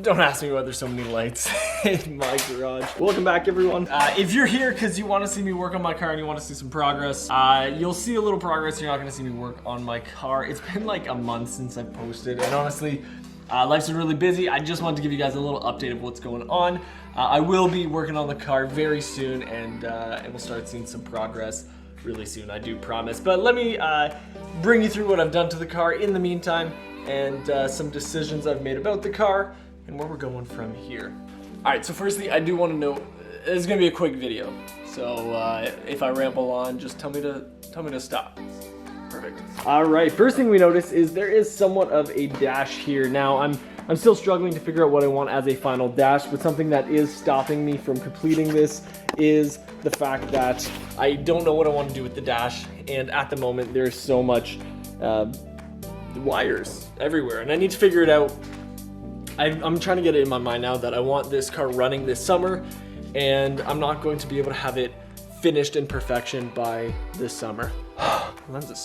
Don't ask me why there's so many lights in my garage. Welcome back, everyone. If you're here because you want to see me work on my car and you want to see some progress, you'll see a little progress. You're not going to see me work on my car. It's been like a month since I posted, and honestly, life's been really busy. I just wanted to give you guys a little update of what's going on. I will be working on the car very soon, and we'll start seeing some progress really soon, I do promise. But let me bring you through what I've done to the car in the meantime, and some decisions I've made about the car, and where we're going from here. All right, so firstly, I do want to know, this is gonna be a quick video. So if I ramble on, just tell me to stop. Perfect. All right, first thing we notice is there is somewhat of a dash here. Now, I'm still struggling to figure out what I want as a final dash, but something that is stopping me from completing this is the fact that I don't know what I want to do with the dash, and at the moment, there's so much wires everywhere, and I need to figure it out. I'm trying to get it in my mind now that I want this car running this summer, and I'm not going to be able to have it finished in perfection by this summer. Lens is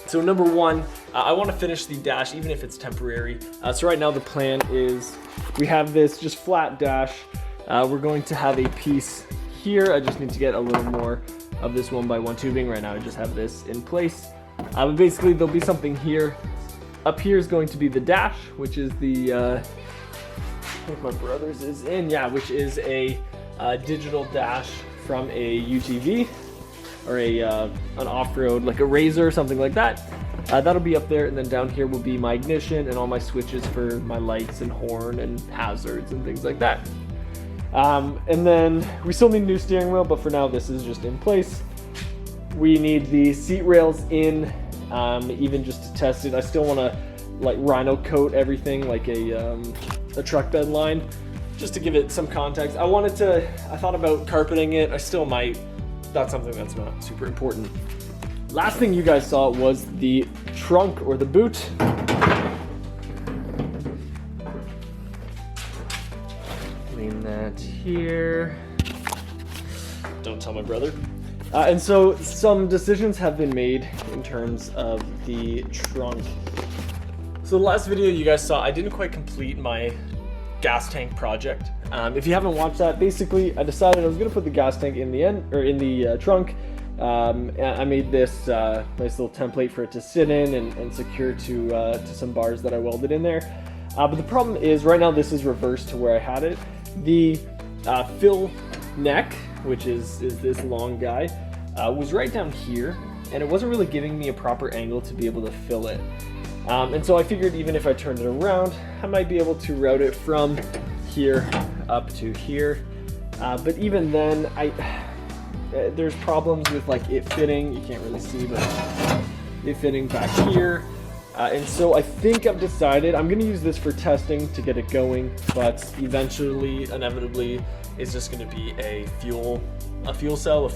so number one, I want to finish the dash even if it's temporary. So right now the plan is we have this just flat dash. We're going to have a piece here. I just need to get a little more of this 1x1 tubing. Right now I just have this in place. But basically there'll be something here. Up here is going to be the dash, which is the, I think my brother's is in, yeah, which is a digital dash from a UTV or an off-road, like a Razor or something like that. That'll be up there, and then down here will be my ignition and all my switches for my lights and horn and hazards and things like that. And then we still need a new steering wheel, but for now this is just in place. We need the seat rails in, even just to test it. I still want to like rhino coat everything like a truck bed line, just to give it some context. I thought about carpeting it. I still might. That's something that's not super important. Last thing you guys saw was the trunk or the boot. Clean that here. Don't tell my brother. And so some decisions have been made in terms of the trunk. So the last video you guys saw, I didn't quite complete my gas tank project. If you haven't watched that, basically I decided I was gonna put the gas tank in the end, or in the trunk. I made this nice little template for it to sit in and secure to some bars that I welded in there. But the problem is right now this is reversed to where I had it. The fill neck, which is this long guy, was right down here, and it wasn't really giving me a proper angle to be able to fill it. And so I figured even if I turned it around, I might be able to route it from here up to here. But even then, there's problems with like it fitting. You can't really see, but it fitting back here. And so I think I've decided I'm gonna use this for testing to get it going, but eventually, inevitably, it's just gonna be a fuel cell,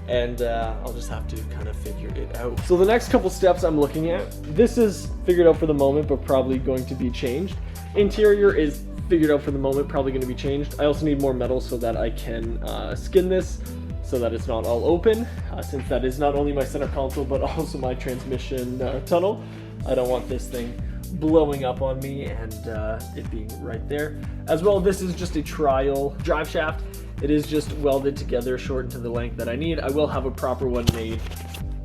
and I'll just have to kind of figure it out. So the next couple steps I'm looking at, this is figured out for the moment, but probably going to be changed. Interior is figured out for the moment, probably going to be changed. I also need more metal so that I can skin this so that it's not all open, since that is not only my center console, but also my transmission tunnel. I don't want this thing blowing up on me and it being right there. As well, this is just a trial drive shaft. It is just welded together, shortened to the length that I need. I will have a proper one made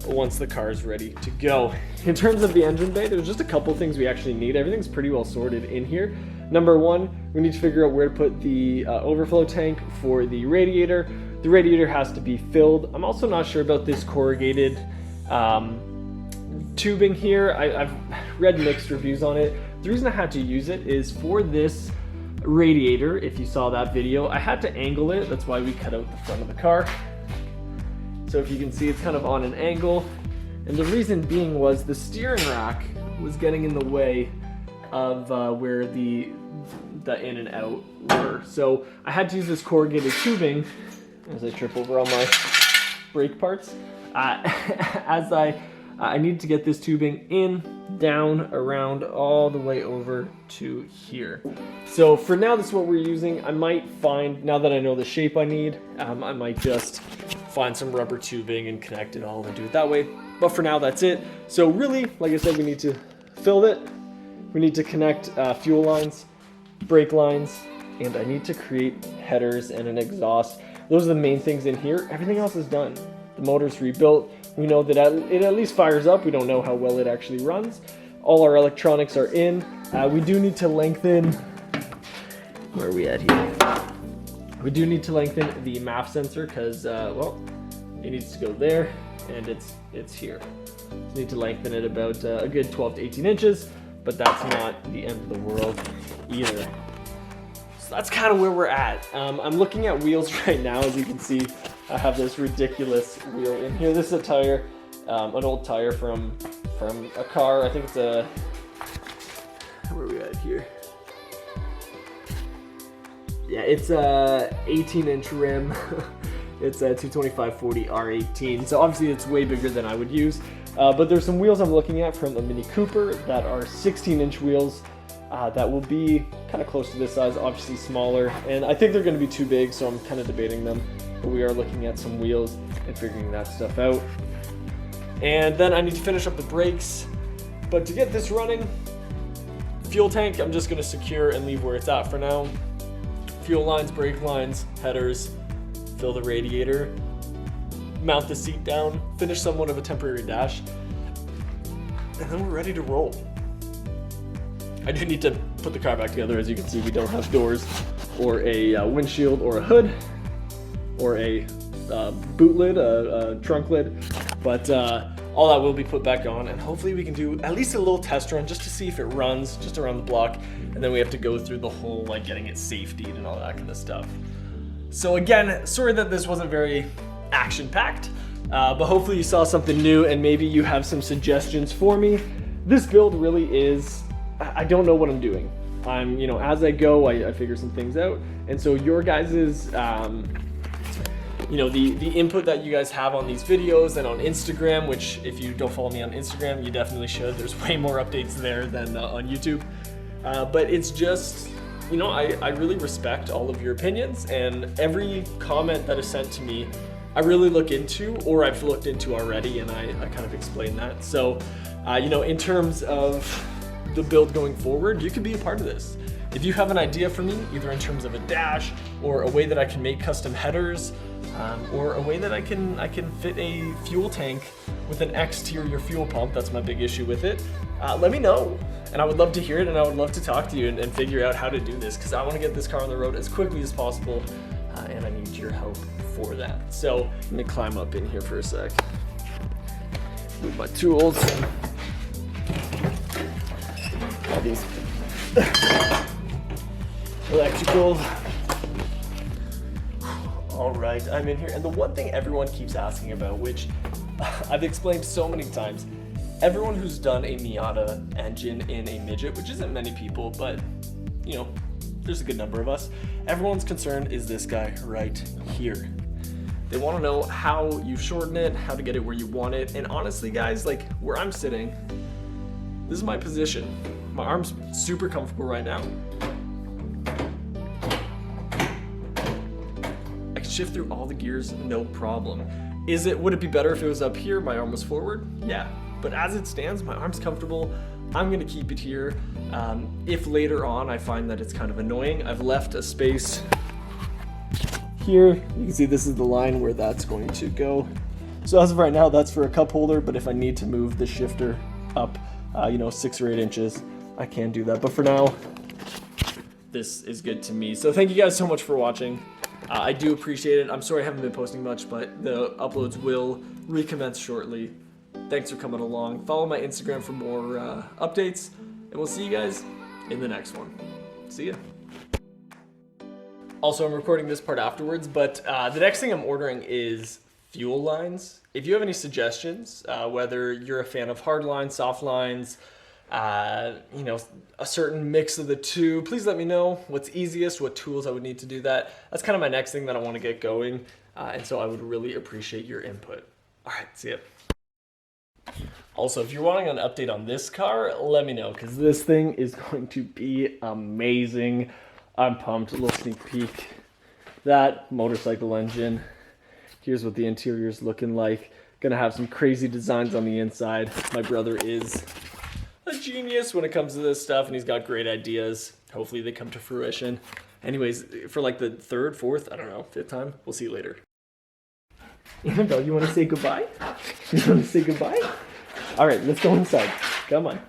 once the car is ready to go. In terms of the engine bay, there's just a couple things we actually need. Everything's pretty well sorted in here. Number one, we need to figure out where to put the overflow tank for the radiator. The radiator has to be filled. I'm also not sure about this corrugated tubing here. I've read mixed reviews on it. The reason I had to use it is for this radiator. If you saw that video, I had to angle it. That's why we cut out the front of the car. So if you can see, it's kind of on an angle. And the reason being was the steering rack was getting in the way of where the in and out were. So I had to use this corrugated tubing as I trip over all my brake parts. As I need to get this tubing in, down, around, all the way over to here. So for now, this is what we're using. I might find, now that I know the shape I need, I might just find some rubber tubing and connect it all and do it that way. But for now, that's it. So really, like I said, we need to fill it, We need to connect fuel lines, brake lines, and I need to create headers and an exhaust. Those are the main things in here. Everything else is done. The motor's rebuilt. We know that it at least fires up. We don't know how well it actually runs. All our electronics are in. We do need to lengthen, where are we at here? We do need to lengthen the MAF sensor because, well, it needs to go there and it's here. We need to lengthen it about a good 12 to 18 inches, but that's not the end of the world either. So that's kind of where we're at. I'm looking at wheels right now. As you can see, I have this ridiculous wheel in here. This is a tire, an old tire from a car. I think it's a, where are we at here? Yeah, it's a 18-inch rim. It's a 225/40 R18. So obviously it's way bigger than I would use. But there's some wheels I'm looking at from a Mini Cooper that are 16-inch wheels that will be kind of close to this size, obviously smaller. And I think they're going to be too big, so I'm kind of debating them. But we are looking at some wheels and figuring that stuff out. And then I need to finish up the brakes. But to get this running, fuel tank, I'm just going to secure and leave where it's at for now. Fuel lines, brake lines, headers, fill the radiator, mount the seat down, finish somewhat of a temporary dash, and then we're ready to roll. I do need to put the car back together. As you can see, we don't have doors or a windshield or a hood or a boot lid, a trunk lid, but all that will be put back on, and hopefully we can do at least a little test run just to see if it runs just around the block, and then we have to go through the whole like getting it safetied and all that kind of stuff. So again, sorry that this wasn't very action-packed, but hopefully you saw something new and maybe you have some suggestions for me. This build really is, I don't know what I'm doing. I'm, you know, as I go, I figure some things out, and so your guys's, you know, the input that you guys have on these videos and on Instagram, which if you don't follow me on Instagram, you definitely should. There's way more updates there than on YouTube. But it's just, you know, I really respect all of your opinions, and every comment that is sent to me, I really look into, or I've looked into already, and I kind of explain that. So, you know, in terms of the build going forward, you could be a part of this. If you have an idea for me, either in terms of a dash or a way that I can make custom headers, or a way that I can fit a fuel tank with an exterior fuel pump, that's my big issue with it, let me know. And I would love to hear it, and I would love to talk to you and figure out how to do this, because I want to get this car on the road as quickly as possible, and I need your help for that. So let me climb up in here for a sec. Move my tools. All these electrical. All right, I'm in here. And the one thing everyone keeps asking about, which I've explained so many times, everyone who's done a Miata engine in a Midget, which isn't many people, but you know, there's a good number of us, everyone's concern is this guy right here. They want to know how you shorten it, how to get it where you want it. And honestly, guys, like where I'm sitting, this is my position. My arm's super comfortable right now. I can shift through all the gears, no problem. Would it be better if it was up here, my arm was forward? Yeah, but as it stands, my arm's comfortable. I'm gonna keep it here. If later on I find that it's kind of annoying, I've left a space here. You can see this is the line where that's going to go. So as of right now, that's for a cup holder, but if I need to move the shifter up, you know, 6 or 8 inches, I can do that. But for now, this is good to me. So thank you guys so much for watching. I do appreciate it. I'm sorry I haven't been posting much, but the uploads will recommence shortly. Thanks for coming along. Follow my Instagram for more updates, and we'll see you guys in the next one. See ya. Also, I'm recording this part afterwards, but the next thing I'm ordering is fuel lines. If you have any suggestions, whether you're a fan of hard lines, soft lines, you know, a certain mix of the two, please let me know what's easiest, what tools I would need to do that. That's kind of my next thing that I want to get going, and so I would really appreciate your input. All right, see ya. Also, if you're wanting an update on this car, let me know, because this thing is going to be amazing. I'm pumped. A little sneak peek. That motorcycle engine. Here's what the interior is looking like. Gonna have some crazy designs on the inside. My brother is a genius when it comes to this stuff, and he's got great ideas. Hopefully they come to fruition. Anyways, for like the third, fourth, I don't know, fifth time, we'll see you later. Annabelle, you want to say goodbye? You want to say goodbye? All right, let's go inside. Come on.